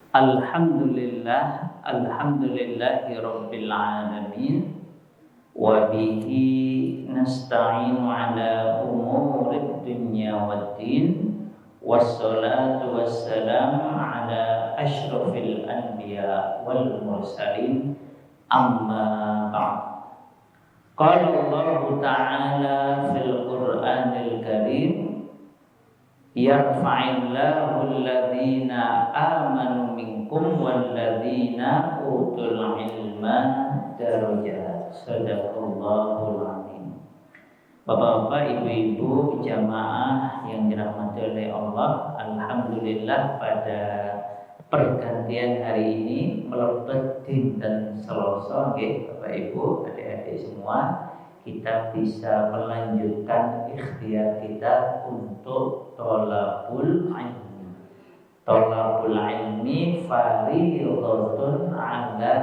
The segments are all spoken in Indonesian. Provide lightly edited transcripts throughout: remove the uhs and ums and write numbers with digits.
Alhamdulillahi rabbil alamin. Wa bihi nasta'inu ala umurid dunya waddin. Wassalatu wassalamu ala asyrafil anbiya wal mursalin. Amma ba'd. Qala Allah Ta'ala fil Qur'anil Karim, yarfa'illahu alladhina amanu minkum walladhina utul ilma darajat. Sadaqallahul azim. Bapak-bapak, ibu-ibu, jamaah yang dirahmati oleh Allah, alhamdulillah pada pergantian hari ini melebet dinten Selasa nggih Bapak Ibu, adik-adik semua, kita bisa melanjutkan ikhtiar kita untuk thalabul ilmi. Thalabul ilmi fardhatun 'ala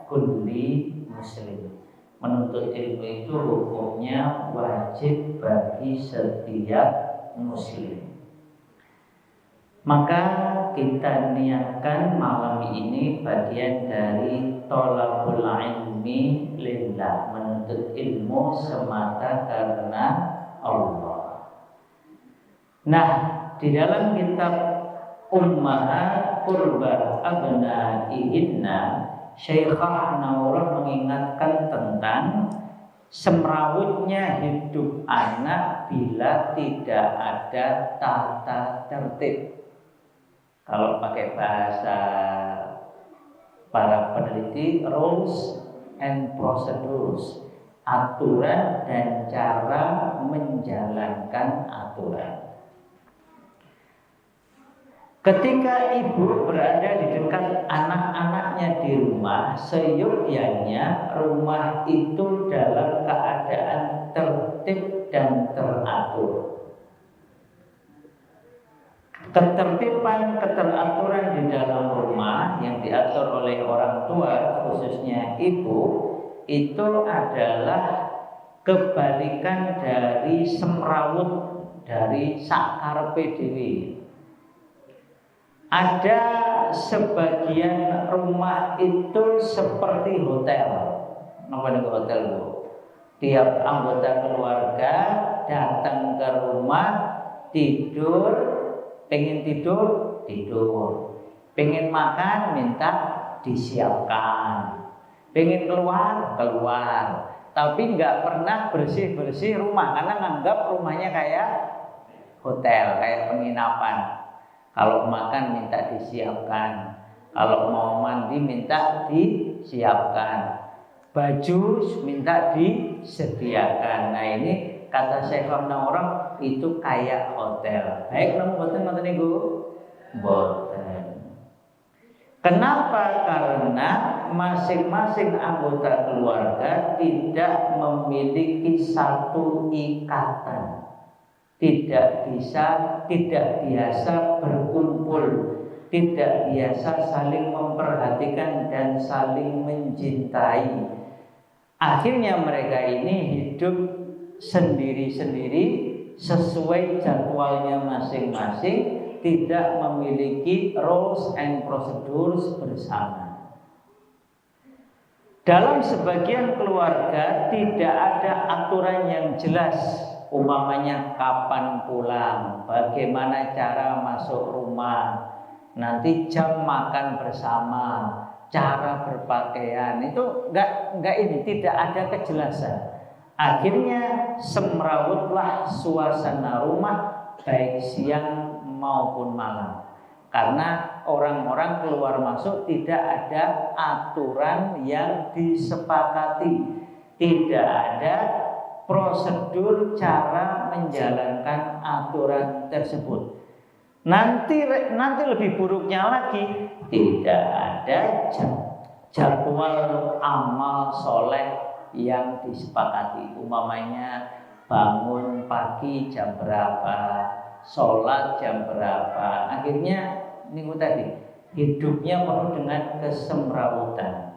kulli muslim. Menuntut ilmu itu hukumnya wajib bagi setiap muslim. Maka kita niatkan malam ini bagian dari thalabul ilmi lillah, menuntut ilmu semata karena Allah. Nah, di dalam kitab Ummahat Qurba Abnaihinna, Syekhah Naurah mengingatkan tentang semrawutnya hidup anak bila tidak ada tata tertib. Kalau pakai bahasa para peneliti, rules and procedures, aturan dan cara menjalankan aturan. Ketika ibu berada di dekat anak-anaknya di rumah, seyogyanya rumah itu dalam keadaan tertib dan teratur. Ketertiban, keteraturan di dalam rumah yang diatur oleh orang tua, khususnya ibu, itu adalah kebalikan dari semrawut, dari sakarepe dhewe. Ada sebagian rumah itu seperti hotel. Napa niku hotel, Bu? Tiap anggota keluarga datang ke rumah, tidur. Pengen tidur, pengen makan, minta disiapkan. Pengen keluar, tapi nggak pernah bersih-bersih rumah karena nganggap rumahnya kayak hotel, kayak penginapan. Kalau makan minta disiapkan, kalau mau mandi minta disiapkan, baju minta disediakan. Nah ini kata Syekhah Naurah itu kayak hotel. Baik, namun boten niku. Boten. Kenapa? Karena masing-masing anggota keluarga tidak memiliki satu ikatan. Tidak biasa berkumpul, tidak biasa saling memperhatikan dan saling mencintai. Akhirnya mereka ini hidup sendiri-sendiri sesuai jadwalnya masing-masing, tidak memiliki rules and procedures bersama. Dalam sebagian keluarga tidak ada aturan yang jelas, umpamanya kapan pulang, bagaimana cara masuk rumah, nanti jam makan bersama, cara berpakaian, itu tidak ada kejelasan. Akhirnya semrawutlah suasana rumah baik siang maupun malam. Karena orang-orang keluar masuk tidak ada aturan yang disepakati. Tidak ada prosedur cara menjalankan aturan tersebut. Nanti lebih buruknya lagi, tidak ada jadwal amal soleh yang disepakati. Umpamanya bangun pagi jam berapa, sholat jam berapa. Akhirnya minggu tadi hidupnya penuh dengan kesemrawutan.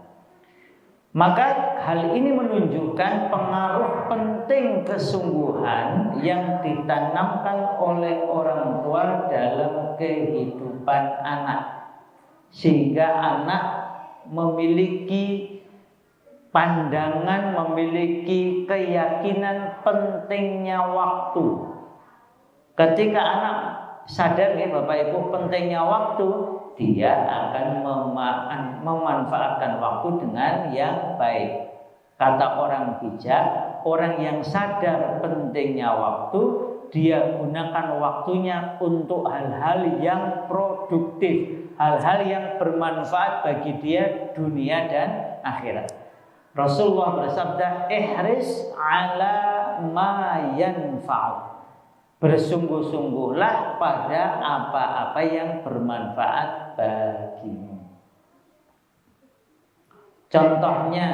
Maka hal ini menunjukkan pengaruh penting kesungguhan yang ditanamkan oleh orang tua dalam kehidupan anak. sehingga anak memiliki pandangan, memiliki keyakinan pentingnya waktu. Ketika anak sadar ya Bapak Ibu pentingnya waktu, dia akan memanfaatkan waktu dengan yang baik. Kata orang bijak, orang yang sadar pentingnya waktu, dia gunakan waktunya untuk hal-hal yang produktif, hal-hal yang bermanfaat bagi dia dunia dan akhirat. Rasulullah bersabda, ihris ala ma yanfa'u. Bersungguh-sungguhlah pada apa-apa yang bermanfaat bagimu. Contohnya,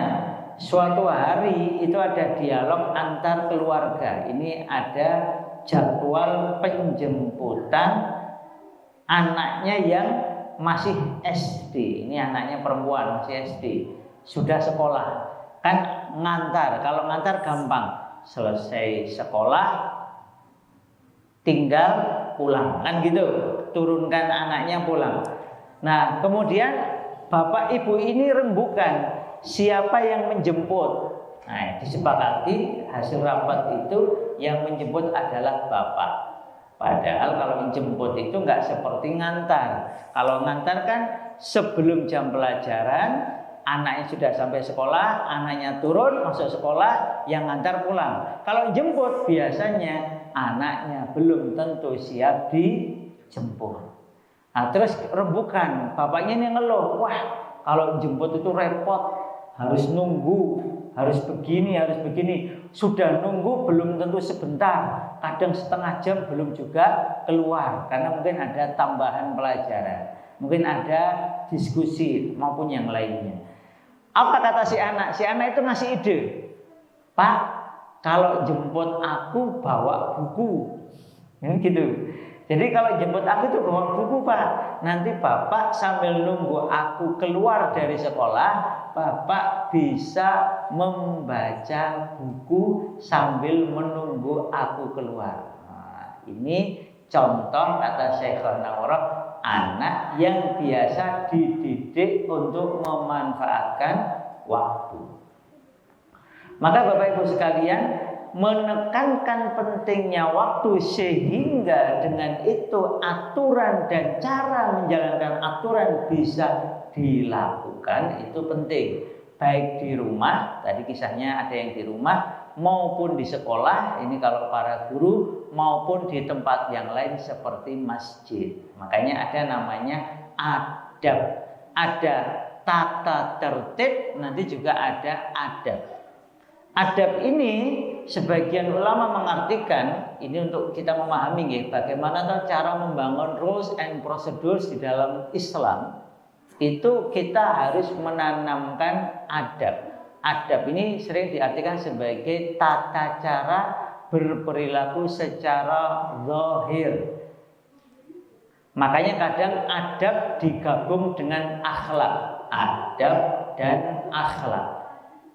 suatu hari itu ada dialog antar keluarga. Ini ada jadwal penjemputan anaknya yang masih SD. Ini anaknya perempuan masih SD. Sudah sekolah. Kan ngantar. Kalau ngantar gampang. Selesai sekolah tinggal pulang, kan gitu. Turunkan anaknya pulang. Nah, kemudian bapak ibu ini rembukan siapa yang menjemput. Nah, disepakati hasil rapat itu yang menjemput adalah bapak. Padahal kalau menjemput itu nggak seperti ngantar. Kalau ngantar kan sebelum jam pelajaran anaknya sudah sampai sekolah, anaknya turun masuk sekolah, yang ngantar pulang. Kalau jemput biasanya anaknya belum tentu siap dijemput. Nah, terus rembukan, bapaknya ini ngeluh, wah kalau jemput itu repot, harus nunggu, harus begini. Sudah nunggu belum tentu sebentar, kadang setengah jam belum juga keluar, karena mungkin ada tambahan pelajaran, mungkin ada diskusi maupun yang lainnya. Apa kata si anak? Si anak itu ngasih ide, Pak, kalau jemput aku bawa buku, gitu. Jadi kalau jemput aku itu bawa buku Pak. Nanti Bapak sambil nunggu aku keluar dari sekolah, Bapak bisa membaca buku sambil menunggu aku keluar. Nah, ini contoh kata Syekhona Warok, anak yang biasa dididik untuk memanfaatkan waktu. Maka Bapak Ibu sekalian, menekankan pentingnya waktu sehingga dengan itu aturan dan cara menjalankan aturan bisa dilakukan, itu penting. Baik di rumah, tadi kisahnya ada yang di rumah, maupun di sekolah, ini kalau para guru, maupun di tempat yang lain seperti masjid. Makanya ada namanya adab. Ada tata tertib, nanti juga ada adab. Adab ini sebagian ulama mengartikan ini untuk kita memahami ya, bagaimana cara membangun rules and procedures di dalam Islam. Itu kita harus menanamkan adab. Adab ini sering diartikan sebagai tata cara berperilaku secara zahir. Makanya kadang adab digabung dengan akhlak. Adab dan akhlak.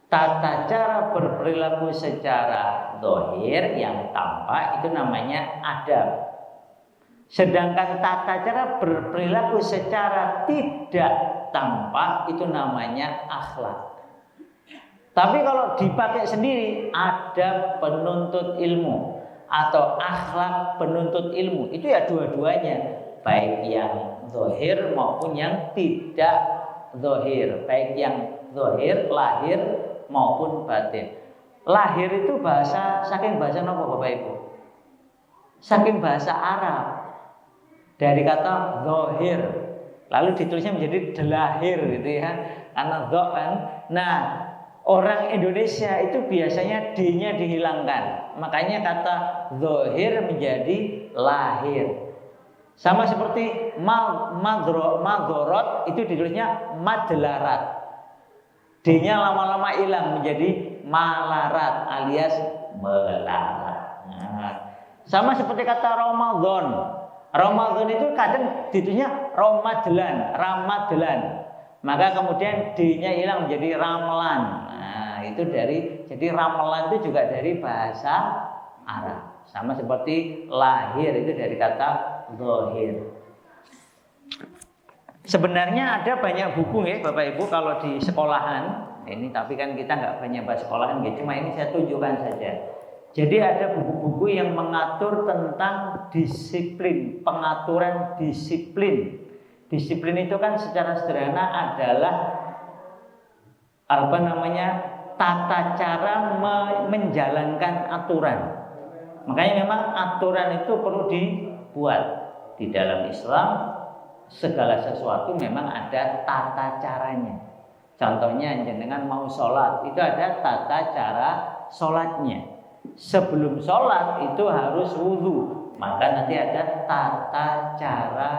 Tata cara berperilaku secara zahir yang tampak itu namanya adab. Sedangkan tata cara berperilaku secara tidak tampak itu namanya akhlak. Tapi kalau dipakai sendiri, adab penuntut ilmu atau akhlak penuntut ilmu, itu ya dua-duanya, baik yang zahir maupun yang tidak zahir, baik yang zahir lahir maupun batin. Lahir itu saking bahasa apa Bapak Ibu? Saking bahasa Arab. Dari kata zahir, lalu ditulisnya menjadi delahir gitu ya. Karena dha kan. Nah, orang Indonesia itu biasanya D-nya dihilangkan. Makanya kata zahir menjadi lahir. Sama seperti madorot itu ditulisnya madlarat. D-nya lama-lama hilang menjadi malarat alias melarat. Nah, sama seperti kata Ramadan. Ramadan itu kadang ditulisnya Ramadlan. Maka kemudian D-nya hilang menjadi Ramlan. Nah, itu jadi Ramlan itu juga dari bahasa Arab. Sama seperti lahir itu dari kata zahir. Sebenarnya ada banyak buku ya Bapak Ibu kalau di sekolahan. Ini tapi kan kita nggak banyak bahas sekolahan gitu. Cuma ini saya tunjukkan saja. Jadi ada buku-buku yang mengatur tentang disiplin, pengaturan disiplin. Disiplin itu kan secara sederhana adalah tata cara menjalankan aturan. Makanya memang aturan itu perlu dibuat di dalam Islam. Segala sesuatu memang ada tata caranya. Contohnya jenengan mau sholat, itu ada tata cara sholatnya. Sebelum sholat itu harus wudhu, maka nanti ada tata cara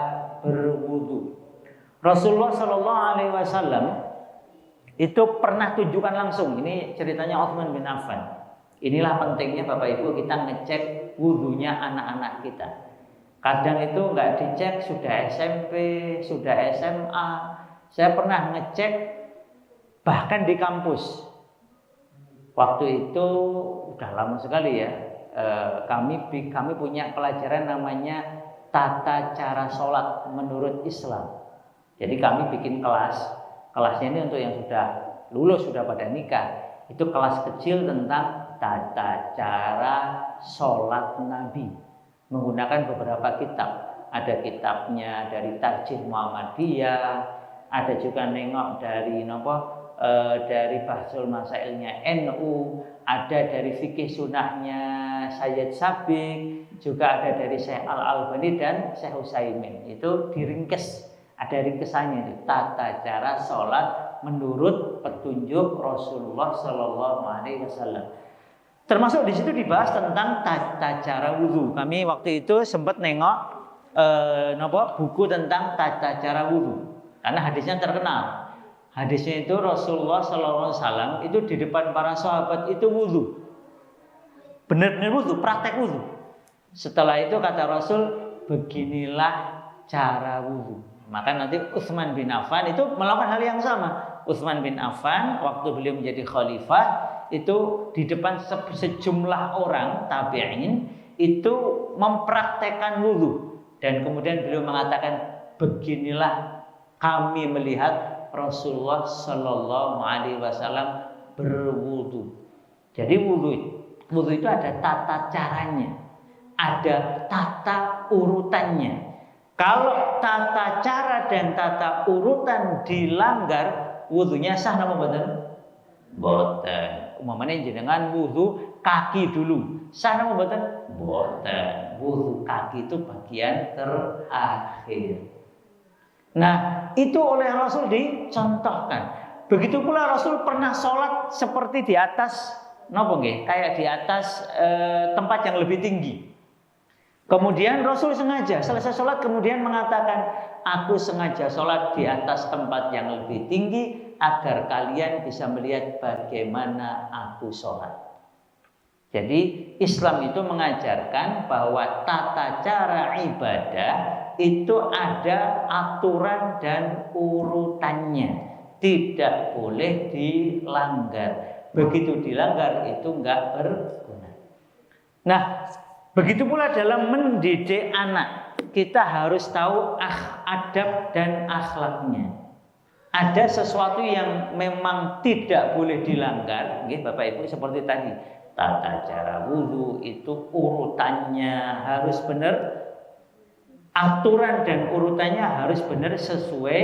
berwudhu. Rasulullah Shallallahu Alaihi Wasallam itu pernah tunjukkan langsung. Ini ceritanya Utsman bin Affan. Inilah pentingnya Bapak Ibu kita ngecek wudhunya anak-anak kita. Kadang itu nggak dicek, sudah SMP, sudah SMA. Saya pernah ngecek bahkan di kampus. Waktu itu udah lama sekali ya. Kami punya pelajaran namanya tata cara sholat menurut Islam. Jadi kami bikin kelasnya ini untuk yang sudah lulus, sudah pada nikah. Itu kelas kecil tentang tata cara sholat Nabi. Menggunakan beberapa kitab. Ada kitabnya dari Tarjih Muhammadiyah, ada juga nengok dari dari Bahsul Masailnya NU, ada dari fikih sunnahnya Sayyid Sabiq, juga ada dari Syekh Al-Albani dan Syekh Utsaimin. Itu diringkes, ada ringkesannya itu tata cara sholat menurut petunjuk Rasulullah Shallallahu Alaihi Wasallam. Termasuk di situ dibahas tentang tata cara wudhu. Kami waktu itu sempat nengok buku tentang tata cara wudhu, karena hadisnya terkenal. Hadisnya itu Rasulullah SAW itu di depan para sahabat itu wudhu, benar-benar wudhu, praktek wudhu. Setelah itu kata Rasul, beginilah cara wudhu. Maka nanti Utsman bin Affan itu melakukan hal yang sama. Utsman bin Affan waktu beliau menjadi khalifah itu di depan sejumlah orang tabi'in itu mempraktekkan wudhu, dan kemudian beliau mengatakan, beginilah kami melihat Rasulullah Shallallahu Alaihi Wasallam berwudhu. Jadi wudhu itu ada tata caranya, ada tata urutannya. Kalau tata cara dan tata urutan dilanggar, wudhunya sah napa mboten? Mboten. Umpamanya jenengan wudhu kaki dulu, sah napa mboten? Mboten. Wudhu kaki itu bagian terakhir. Nah, itu oleh Rasul dicontohkan. Begitu pula Rasul pernah sholat seperti di atas napa nggih? Kayak di atas tempat yang lebih tinggi. Kemudian Rasul sengaja selesai sholat kemudian mengatakan, aku sengaja sholat di atas tempat yang lebih tinggi agar kalian bisa melihat bagaimana aku sholat. Jadi Islam itu mengajarkan bahwa tata cara ibadah itu ada aturan dan urutannya, tidak boleh dilanggar. Begitu dilanggar itu enggak berguna. Nah, begitu pula dalam mendidik anak, kita harus tahu adab dan akhlaknya. Ada sesuatu yang memang tidak boleh dilanggar, Bapak Ibu, seperti tadi tata cara wudhu itu urutannya harus benar, aturan dan urutannya harus benar sesuai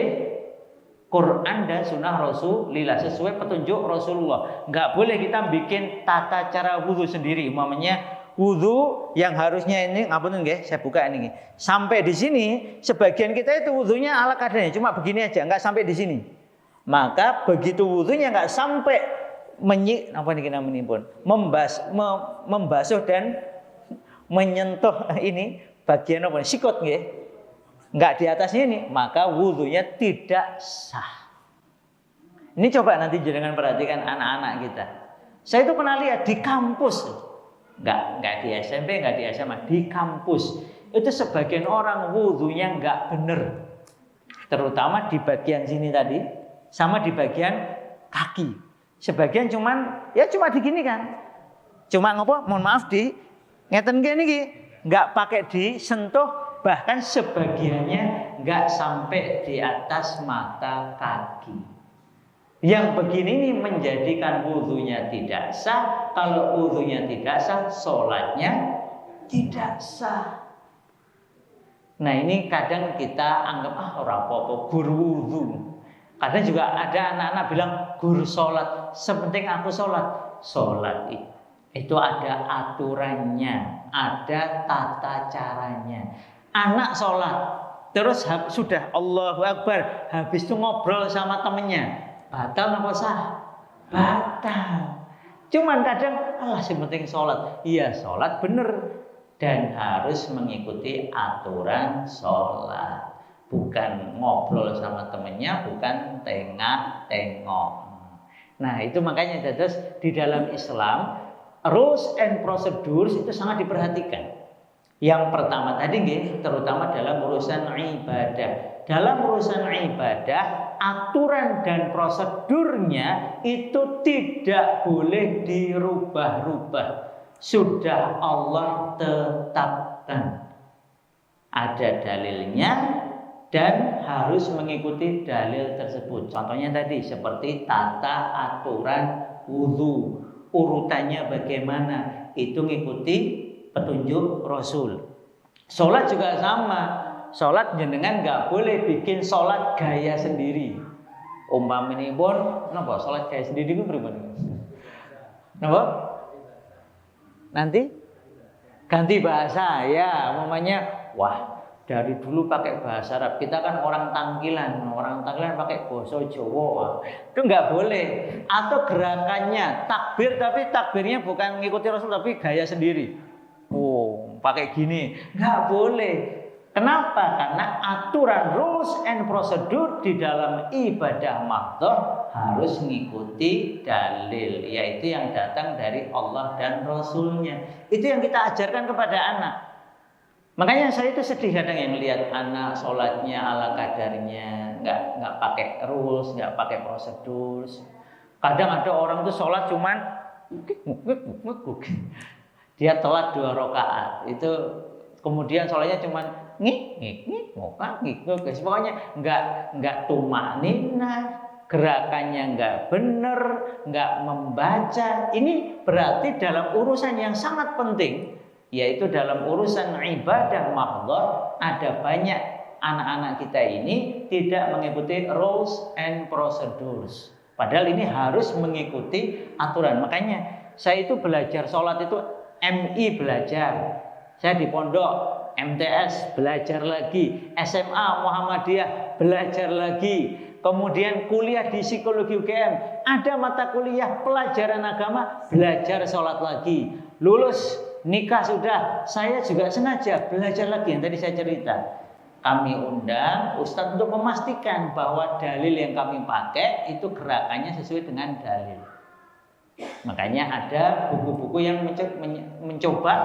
Quran dan Sunnah Rasulullah, sesuai petunjuk Rasulullah. Nggak boleh kita bikin tata cara wudhu sendiri, umpamanya wudhu yang harusnya ini, ngapunten nggih, saya buka ini. Sampai di sini, sebagian kita itu wudhunya ala kadarnya, cuma begini aja, nggak sampai di sini. Maka begitu wudhunya nggak sampai membasuh dan menyentuh ini bagian apa? Sikut nggih. Nggak di atasnya ini, maka wudhunya tidak sah. Ini coba nanti jangan perhatikan anak-anak kita. Saya itu pernah lihat di kampus. Enggak di SMP, enggak di SMA, di kampus. Itu sebagian orang wudhunya enggak benar. Terutama di bagian sini tadi, sama di bagian kaki. Sebagian cuma digini kan. Cuma ngopo? Mohon maaf di ngeten gini iki, enggak pakai disentuh Bahkan sebagiannya nggak sampai di atas mata kaki. Yang begini ini menjadikan wudhunya tidak sah. Kalau wudhunya tidak sah, sholatnya tidak sah. Nah ini kadang kita anggap orang apa-apa guru wudhu. Kadang juga ada anak-anak bilang guru sholat, sepenting aku sholat. Sholat itu ada aturannya, ada tata caranya. Anak sholat, terus sudah Allahu Akbar, habis itu ngobrol sama temennya, batal apa sah? Batal. Cuman kadang, yang penting sholat. Iya sholat bener, dan harus mengikuti aturan sholat. Bukan ngobrol sama temennya, bukan tengok-tengok. Nah itu makanya terus di dalam Islam rules and procedures itu sangat diperhatikan. Yang pertama tadi terutama dalam urusan ibadah. Dalam urusan ibadah, aturan dan prosedurnya itu tidak boleh dirubah-rubah. Sudah Allah tetapkan. Ada dalilnya dan harus mengikuti dalil tersebut. Contohnya tadi seperti tata aturan wudhu. Urutannya bagaimana? Itu ngikuti petunjuk Rasul. Sholat juga sama. Sholat jenengan nggak boleh bikin sholat gaya sendiri. Umpaminipun, napa sholat gaya sendiri itu bagaimana? Napa? Nanti ganti bahasa ya, umpamanya dari dulu pakai bahasa Arab, kita kan orang tangkilan pakai bahasa Jawa, itu nggak boleh. Atau gerakannya takbir tapi takbirnya bukan ngikuti Rasul tapi gaya sendiri. Pakai gini, nggak boleh. Kenapa? Karena aturan rules and procedure di dalam ibadah mahdhah harus mengikuti dalil, yaitu yang datang dari Allah dan Rasulnya. Itu yang kita ajarkan kepada anak. Makanya saya itu sedih kadang yang melihat anak sholatnya ala kadarnya, nggak pakai rules, nggak pakai prosedur. Kadang ada orang itu sholat cuman dia telat 2 rakaat. Itu kemudian sholatnya cuman pokoknya nggak tumakninah, gerakannya nggak bener, nggak membaca. Ini berarti dalam urusan yang sangat penting, yaitu dalam urusan ibadah mahdhah, ada banyak anak-anak kita ini tidak mengikuti rules and procedures. Padahal ini harus mengikuti aturan. Makanya saya itu belajar sholat itu MI belajar. Saya di pondok MTS belajar lagi, SMA Muhammadiyah belajar lagi, kemudian kuliah di psikologi UGM, ada mata kuliah pelajaran agama, belajar sholat lagi. Lulus nikah sudah, saya juga sengaja belajar lagi yang tadi saya cerita. Kami undang ustadz untuk memastikan bahwa dalil yang kami pakai itu gerakannya sesuai dengan dalil. Makanya ada buku-buku yang mencoba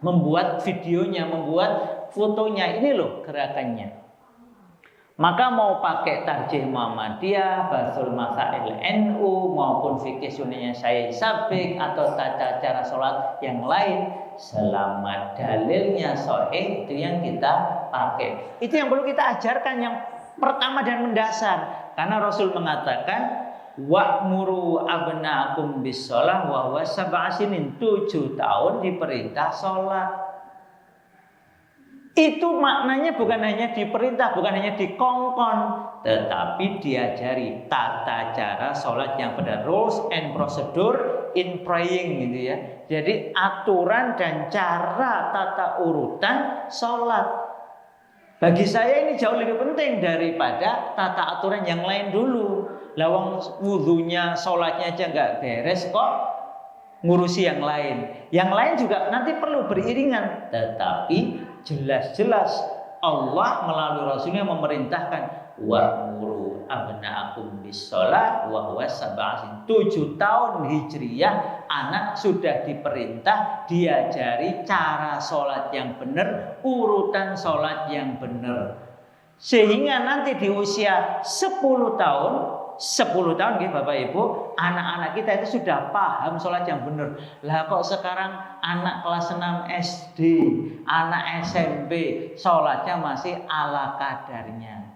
membuat videonya, membuat fotonya. Ini loh gerakannya. Maka mau pakai Tarjih Muhammadiyah, Basul Masail NU, maupun fikih sunnahnya Syekh Sabiq, atau tata cara sholat yang lain, selama dalilnya sahih, itu yang kita pakai. Itu yang perlu kita ajarkan, yang pertama dan mendasar. Karena Rasul mengatakan, wa'muru abna'akum bis-shalah wa huwa sab'a sinin, 7 tahun diperintah sholat. Itu maknanya bukan hanya diperintah, bukan hanya dikongkon, tetapi diajari tata cara sholat yang benar, rules and procedure in praying gitu ya. Jadi aturan dan cara tata urutan sholat. Bagi saya ini jauh lebih penting daripada tata aturan yang lain dulu. Lawang wudhunya, sholatnya aja nggak beres kok ngurusi yang lain. Yang lain juga nanti perlu beriringan. Tetapi jelas-jelas Allah melalui Rasulnya memerintahkan wa'muru abna'akum bis-shalah wa huwa sab'asin. 7 tahun Hijriyah anak sudah diperintah diajari cara sholat yang benar, urutan sholat yang benar. Sehingga nanti di usia 10 tahun, 10 tahun gitu Bapak Ibu, anak-anak kita itu sudah paham sholat yang benar. Lah kok sekarang anak kelas 6 SD, anak SMP, sholatnya masih ala kadarnya.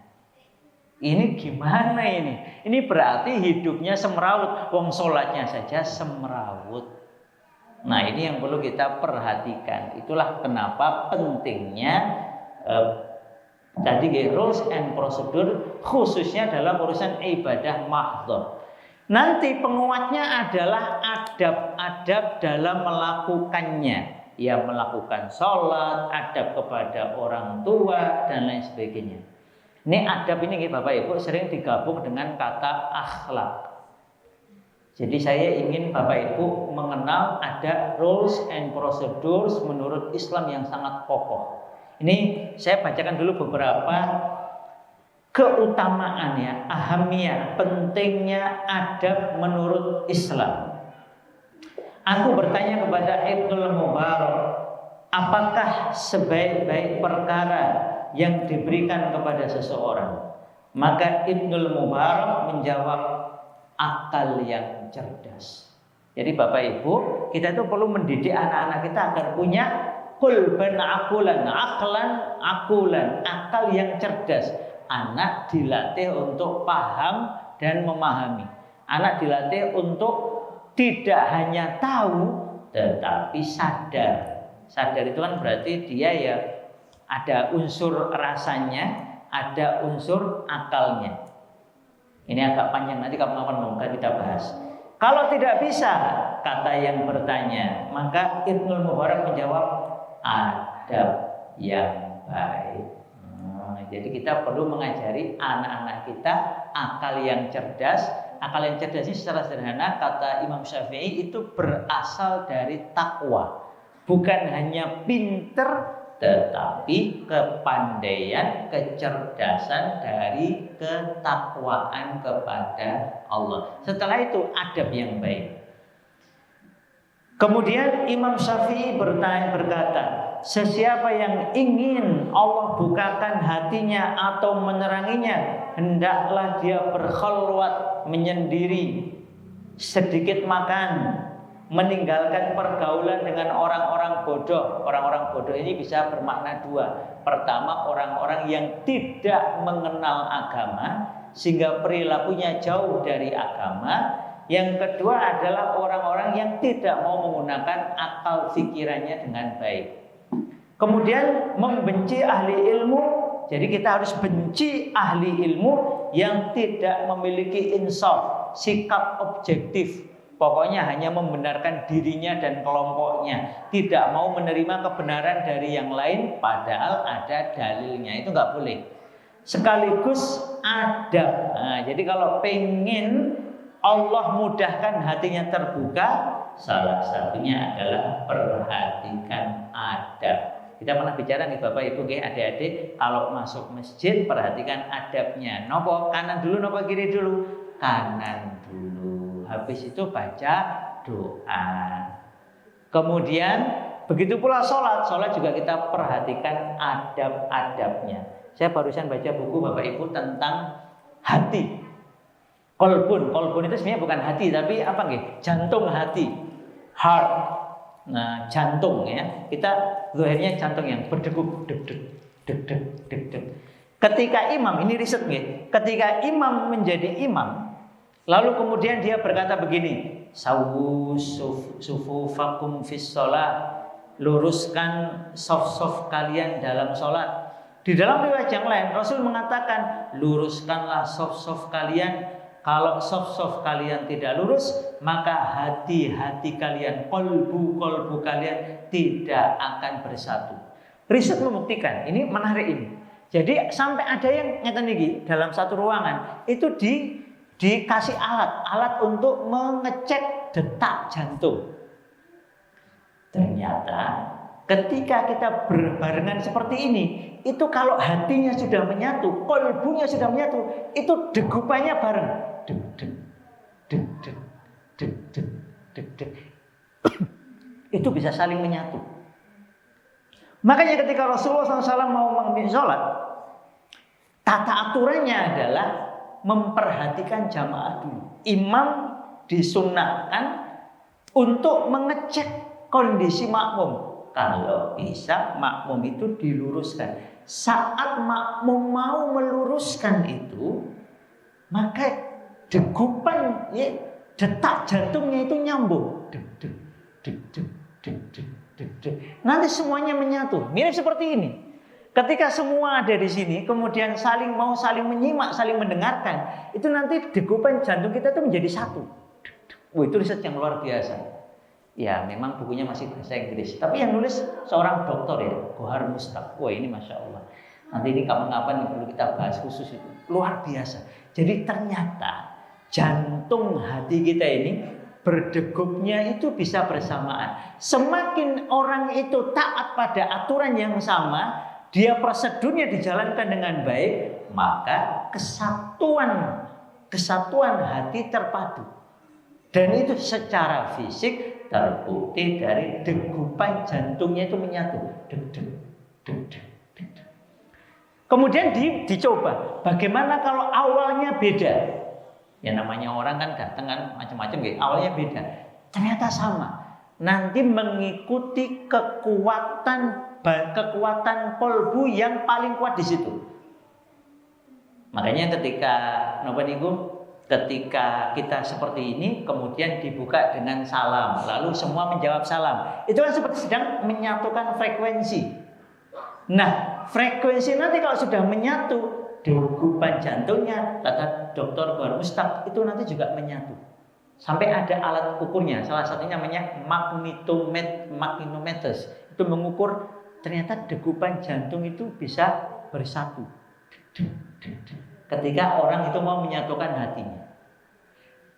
Ini gimana ini? Ini berarti hidupnya semrawut, wong sholatnya saja semrawut. Nah ini yang perlu kita perhatikan. Itulah kenapa pentingnya tadi rules and procedure khususnya dalam urusan ibadah mahdhah. Nanti penguatnya adalah adab-adab dalam melakukannya. Ya melakukan sholat, adab kepada orang tua dan lain sebagainya. Ini adab ini Bapak Ibu sering digabung dengan kata akhlak. Jadi saya ingin Bapak Ibu mengenal ada rules and procedures menurut Islam yang sangat kokoh. Ini saya bacakan dulu beberapa keutamaan ya, ahamiyah, pentingnya adab menurut Islam. Aku bertanya kepada Ibnul Mubarak, apakah sebaik-baik perkara yang diberikan kepada seseorang? Maka Ibnul Mubarak menjawab, akal yang cerdas. Jadi Bapak Ibu, kita itu perlu mendidik anak-anak kita agar punya qulban akulan, akulan, akal yang cerdas. Anak dilatih untuk paham dan memahami. Anak dilatih untuk tidak hanya tahu tetapi sadar. Sadar itu kan berarti dia ya ada unsur rasanya, ada unsur akalnya. Ini agak panjang, nanti kapan-kapan kita bahas. Kalau tidak bisa, kata yang bertanya, maka Ibnul Mubarak menjawab, adab yang baik. Jadi kita perlu mengajari anak-anak kita akal yang cerdas. Akal yang cerdas ini secara sederhana kata Imam Syafi'i itu berasal dari takwa. Bukan hanya pinter, tetapi kepandaian, kecerdasan dari ketakwaan kepada Allah. Setelah itu adab yang baik. Kemudian Imam Syafi'i berkata, sesiapa yang ingin Allah bukakan hatinya atau meneranginya, hendaklah dia berkhalwat menyendiri, sedikit makan, meninggalkan pergaulan dengan orang-orang bodoh. Orang-orang bodoh ini bisa bermakna dua. Pertama, orang-orang yang tidak mengenal agama sehingga perilakunya jauh dari agama. Yang kedua adalah orang-orang yang tidak mau menggunakan akal pikirannya dengan baik. Kemudian membenci ahli ilmu. Jadi kita harus benci ahli ilmu yang tidak memiliki insaf, sikap objektif. Pokoknya hanya membenarkan dirinya dan kelompoknya, tidak mau menerima kebenaran dari yang lain padahal ada dalilnya. Itu nggak boleh. Sekaligus adab. Nah, jadi kalau pengen Allah mudahkan hatinya terbuka, salah satunya adalah perhatikan adab. Kita pernah bicara nih Bapak Ibu, adik-adik, kalau masuk masjid perhatikan adabnya. Nopo kanan dulu, nopo kiri dulu? Kanan dulu. Habis itu baca doa. Kemudian begitu pula sholat. Sholat juga kita perhatikan adab-adabnya. Saya barusan baca buku Bapak Ibu tentang hati. Kolbun itu sebenarnya bukan hati tapi apa nggih? Jantung hati, heart. Nah, jantung ya. Kita zahirnya jantung yang berdegup, deg deg. Ketika imam, ini riset nggih. Ketika imam menjadi imam, lalu kemudian dia berkata begini, sawu sufufakum fis shalah, luruskan saf-saf kalian dalam salat. Di dalam riwayat yang lain Rasul mengatakan, luruskanlah saf-saf kalian. Kalau saf-saf kalian tidak lurus, maka hati-hati kalian, kolbu kalian tidak akan bersatu. Riset membuktikan, ini menarik ini. Jadi sampai ada yang nyata nih dalam satu ruangan itu dikasih alat untuk mengecek detak jantung. Ternyata ketika kita berbarengan seperti ini, itu kalau hatinya sudah menyatu, kolbunya sudah menyatu, itu degupannya bareng. Deg deg. Itu bisa saling menyatu. Makanya ketika Rasulullah SAW mau memimpin sholat, Tata aturannya adalah memperhatikan jamaah dulu. Imam disunahkan untuk mengecek kondisi makmum. Kalau bisa makmum itu diluruskan. Saat makmum mau meluruskan itu, maka degupan, ya, detak jantungnya itu nyambung. Deg, deg, deg, deg, deg, deg, deg, deg. Nanti semuanya menyatu. Mirip seperti ini. Ketika semua ada di sini, kemudian saling menyimak, saling mendengarkan, itu nanti degupan jantung kita itu menjadi satu. Wah, itu riset yang luar biasa. Ya, memang bukunya masih bahasa Inggris, tapi yang nulis seorang dokter, ya, Gohar Mustaq. Wah, ini Masya Allah. Nanti ini kapan-kapan perlu kita bahas khusus itu. Luar biasa. Jadi ternyata jantung hati kita ini berdegupnya itu bisa bersamaan. Semakin orang itu taat pada aturan yang sama, dia prosedurnya dijalankan dengan baik, maka kesatuan hati terpadu. Dan itu secara fisik terbukti dari degupan jantungnya itu menyatu. Deg, deg, deg, deg, deg, deg. Kemudian dicoba, bagaimana kalau awalnya beda? Ya namanya orang kan datang kan macam-macam gitu. Awalnya beda, ternyata sama. Nanti mengikuti kekuatan kolbu yang paling kuat di situ. Makanya ketika kita seperti ini, kemudian dibuka dengan salam, lalu semua menjawab salam, itu kan seperti sedang menyatukan frekuensi. Nah, frekuensi nanti kalau sudah menyatu, degupan jantungnya, kata Dr. Gohar Mustaq, itu nanti juga menyatu. Sampai ada alat ukurnya, salah satunya namanya magnetometers. Itu mengukur ternyata degupan jantung itu bisa bersatu. Ketika orang itu mau menyatukan hatinya.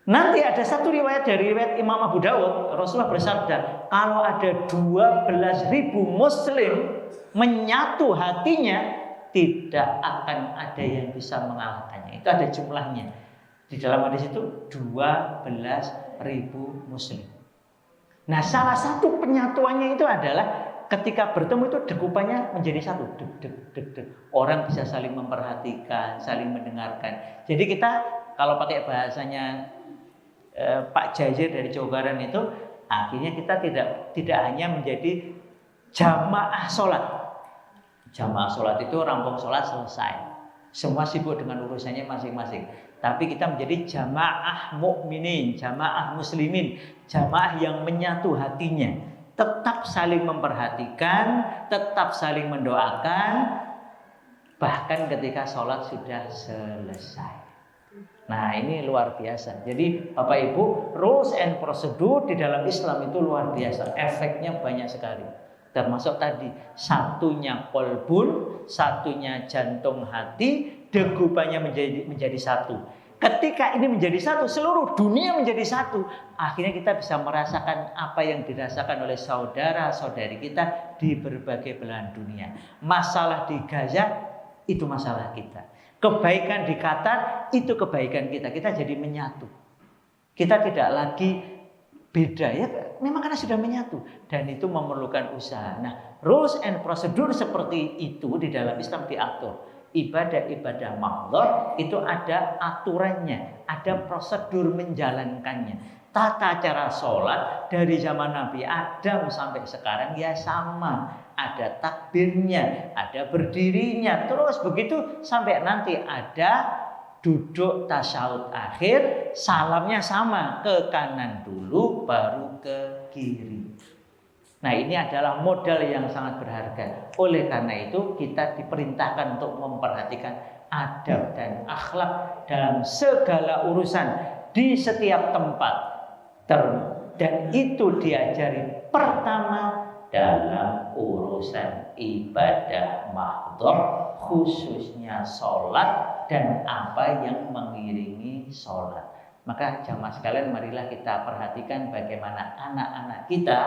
Nanti ada satu riwayat dari riwayat Imam Abu Dawud, Rasulullah bersabda, kalau ada 12.000 muslim menyatu hatinya, tidak akan ada yang bisa mengalahkannya. Itu ada jumlahnya. Di dalam hadis itu 12.000 muslim. Nah, salah satu penyatuannya itu adalah ketika bertemu itu degupannya menjadi satu. Deg, deg, deg, deg. Orang bisa saling memperhatikan, saling mendengarkan. Jadi kita kalau pakai bahasanya Pak Jazir dari Jawa Barat itu, akhirnya kita tidak hanya menjadi jamaah sholat. Jamaah sholat itu rampung sholat selesai. Semua sibuk dengan urusannya masing-masing. Tapi kita menjadi jamaah mukminin, jamaah muslimin, jamaah yang menyatu hatinya. Tetap saling memperhatikan, tetap saling mendoakan, bahkan ketika sholat sudah selesai. Nah, ini luar biasa. Jadi Bapak Ibu, rules and procedure di dalam Islam itu luar biasa. Efeknya banyak sekali. Termasuk tadi, satunya kolbun, satunya jantung hati, degupannya menjadi satu. Ketika ini menjadi satu, seluruh dunia menjadi satu. Akhirnya kita bisa merasakan apa yang dirasakan oleh saudara-saudari kita di berbagai belahan dunia. Masalah di Gaza, itu masalah kita. Kebaikan di Qatar, itu kebaikan kita. Kita jadi menyatu. Kita tidak lagi beda, ya memang karena sudah menyatu. Dan itu memerlukan usaha. Nah, rules and procedure seperti itu di dalam Islam diatur. Ibadah-ibadah mahdoh itu ada aturannya, ada prosedur menjalankannya. Tata cara sholat dari zaman Nabi Adam sampai sekarang ya sama. Ada takbirnya, ada berdirinya, terus begitu sampai nanti ada duduk tasyahud akhir, salamnya sama, ke kanan dulu baru ke kiri. Nah, ini adalah modal yang sangat berharga. Oleh karena itu kita diperintahkan untuk memperhatikan adab dan akhlak dalam segala urusan di setiap tempat. Dan itu diajari pertama dalam urusan ibadah mahdoh, khususnya sholat dan apa yang mengiringi sholat. Maka jamaah sekalian, marilah kita perhatikan bagaimana anak-anak kita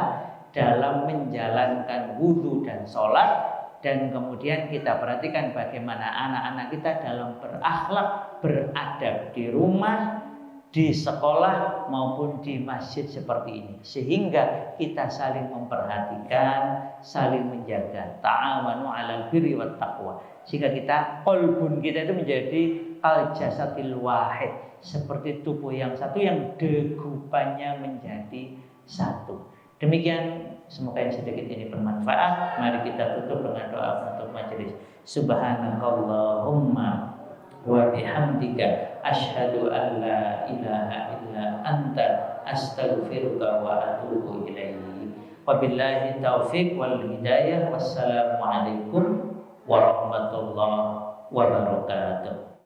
dalam menjalankan wudhu dan sholat, dan kemudian kita perhatikan bagaimana anak-anak kita dalam berakhlak, beradab di rumah, di sekolah maupun di masjid seperti ini, sehingga kita saling memperhatikan, saling menjaga, ta'awanu 'alal birri wat taqwa, sehingga kita qalbun kita itu menjadi al jasadil wahid, seperti tubuh yang satu yang degupannya menjadi satu. Demikian, semoga yang sedikit ini bermanfaat. Mari kita tutup dengan doa penutup majelis. Subhanakallahumma wa bihamdika asyhadu an la ilaha illa anta astaghfiruka wa atubu ilaik. Wabillahi taufiq wal hidayah. Wassalamualaikum warahmatullahi wabarakatuh.